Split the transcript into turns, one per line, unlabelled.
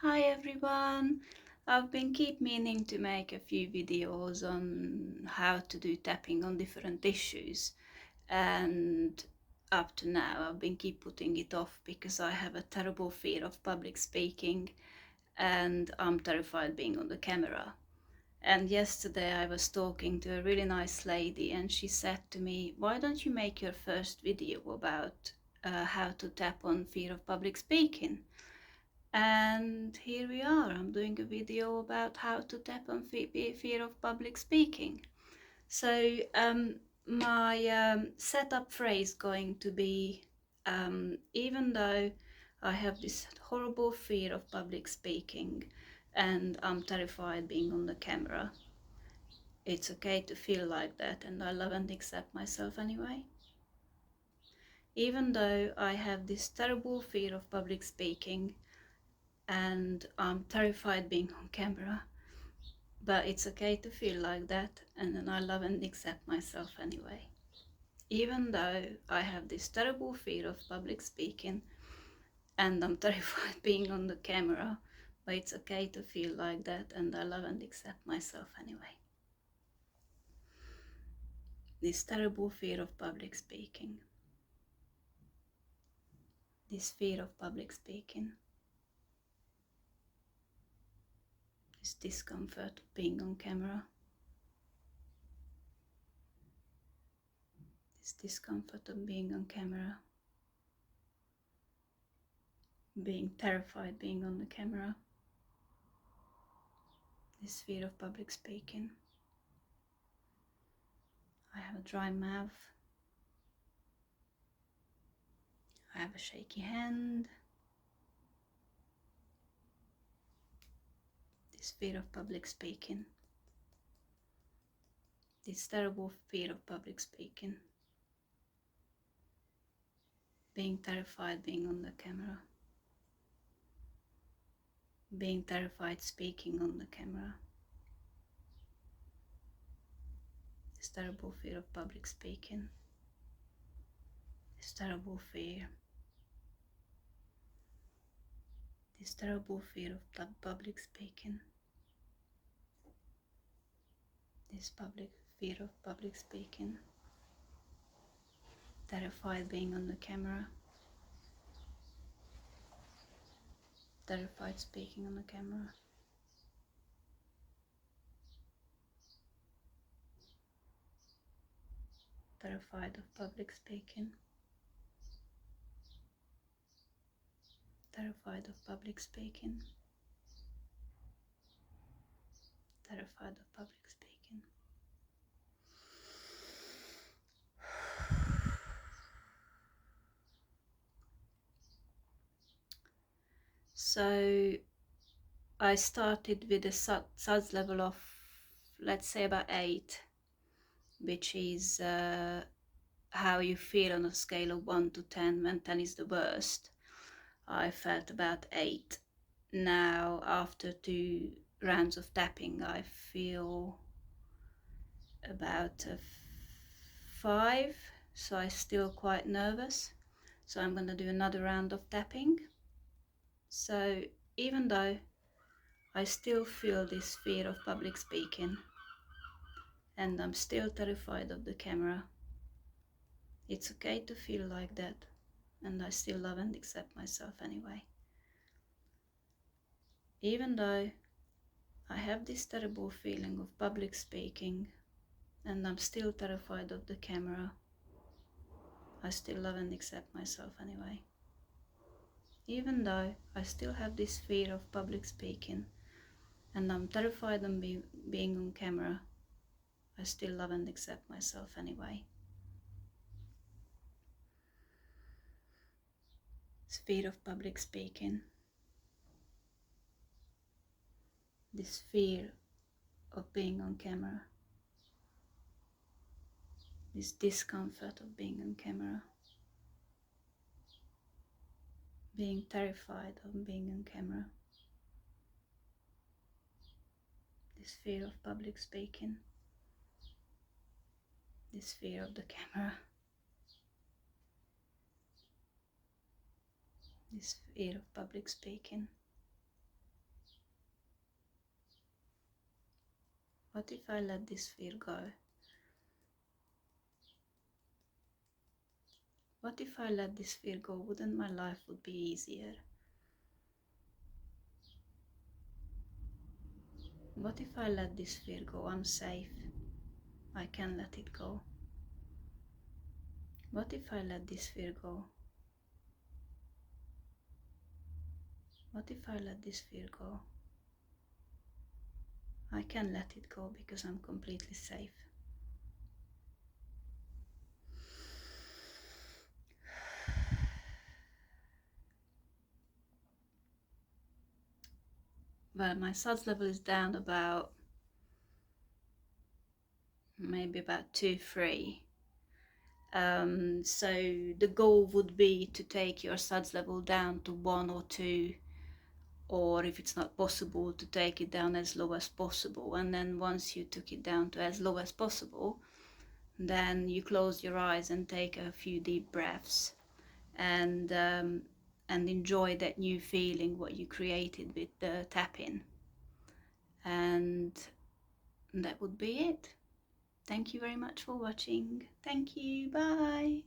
Hi everyone! I've been keep meaning to make a few videos on how to do tapping on different issues, and up to now I've been keep putting it off because I have a terrible fear of public speaking and I'm terrified being on the camera. And yesterday I was talking to a really nice lady and she said to me, why don't you make your first video about how to tap on fear of public speaking? And here we are, I'm doing a video about how to tap on fear of public speaking. So my setup phrase going to be, even though I have this horrible fear of public speaking and I'm terrified being on the camera, it's okay to feel like that and I love and accept myself anyway. Even though I have this terrible fear of public speaking and I'm terrified being on camera, but it's okay to feel like that, and then I love and accept myself anyway. Even though I have this terrible fear of public speaking and I'm terrified being on the camera, but it's okay to feel like that, and I love and accept myself anyway. This terrible fear of public speaking. This fear of public speaking. This discomfort of being on camera. This discomfort of being on camera. Being terrified being on the camera. This fear of public speaking. I have a dry mouth. I have a shaky hand. This fear of public speaking. This terrible fear of public speaking. Being terrified being on the camera. Being terrified speaking on the camera. This terrible fear of public speaking. This terrible fear. This terrible fear of public speaking. This fear of public speaking. Terrified being on the camera. Terrified speaking on the camera. Terrified of public speaking. Terrified of public speaking. Terrified of public speaking. So I started with a SUDS level of, let's say, about 8, which is how you feel on a scale of 1 to 10, when 10 is the worst. I felt about 8. Now, after 2 rounds of tapping, I feel about 5, so I'm still quite nervous. So I'm going to do another round of tapping. So even though I still feel this fear of public speaking and I'm still terrified of the camera, it's okay to feel like that, and I still love and accept myself anyway. Even though I have this terrible feeling of public speaking and I'm still terrified of the camera, I still love and accept myself anyway. Even though I still have this fear of public speaking and I'm terrified of being on camera, I still love and accept myself anyway. This fear of public speaking. This fear of being on camera. This discomfort of being on camera. Being terrified of being on camera. This fear of public speaking. This fear of the camera. This fear of public speaking. What if I let this fear go? What if I let this fear go? Wouldn't my life would be easier? What if I let this fear go? I'm safe. I can let it go. What if I let this fear go? What if I let this fear go? I can let it go because I'm completely safe. Well, my SODS level is down about maybe about 2, 3. So the goal would be to take your SODS level down to 1 or 2, or if it's not possible, to take it down as low as possible. And then once you took it down to as low as possible, then you close your eyes and take a few deep breaths, and enjoy that new feeling what you created with the tapping. And that would be it. Thank you very much for watching. Thank you. Bye.